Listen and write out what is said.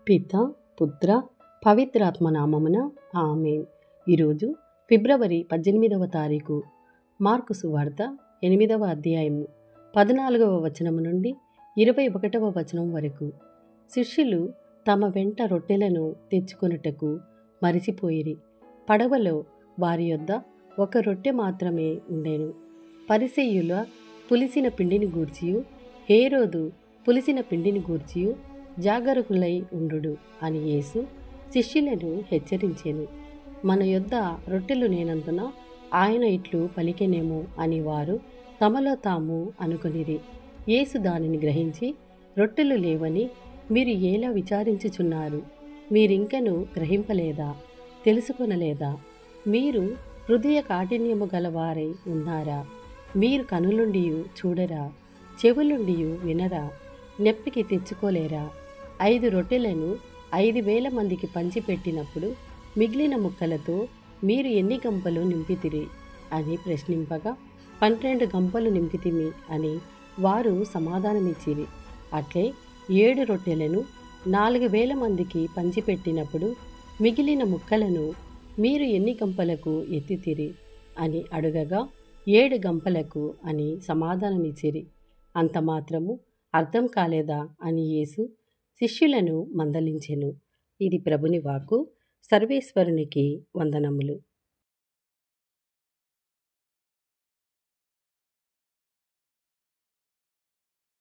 పిత పుత్ర పవిత్రాత్మ నామమున ఆమేన్. ఈరోజు ఫిబ్రవరి 18వ తారీఖు. మార్కు సువార్త 8వ అధ్యాయము 14వ వచనము నుండి 21వ వచనం వరకు. శిష్యులు తమ వెంట రొట్టెలను తెచ్చుకొనుటకు మరిచిపోయిరి. పడవలో వారి యొద్ద ఒక రొట్టె మాత్రమే ఉండెను. పరిసయ్యుల పులిసిన పిండిని గూర్చియు హేరోదు పులిసిన పిండిని గూర్చియు జాగరూకులై ఉండు అని యేసు శిష్యులను హెచ్చరించెను. మన యొద్ద రొట్టెలు లేనందున ఆయన ఇట్లు పలికెనేమో అని వారు తమలో తాము అనుకొనిరి. యేసు దానిని గ్రహించి, రొట్టెలు లేవని మీరు ఎలా విచారించుచున్నారు? మీరింకను గ్రహింపలేదా? తెలుసుకొనలేదా? మీరు హృదయ కాఠిన్యము గలవారై ఉన్నారా? మీరు కనులుండియు చూడరా? చెవులుండియు వినరా? నెప్పికి తెచ్చుకోలేరా? 5 రొట్టెలను 5,000 మందికి పంచిపెట్టినప్పుడు మిగిలిన ముక్కలతో మీరు ఎన్ని గంపలు నింపితిరి అని ప్రశ్నింపగా 12 గంపలు నింపితిమి అని వారు సమాధానమిచ్చిరి. అట్లే 7 రొట్టెలను 4,000 మందికి పంచిపెట్టినప్పుడు మిగిలిన ముక్కలను మీరు ఎన్ని గంపలకు ఎత్తితిరి అని అడుగగా 7 గంపలకు అని సమాధానమిచ్చిరి. అంత మాత్రము అర్థం కాలేదా అని యేసు శిష్యులను మందలించెను. ఇది ప్రభుని వాక్కు. సర్వేశ్వరునికి వందనములు.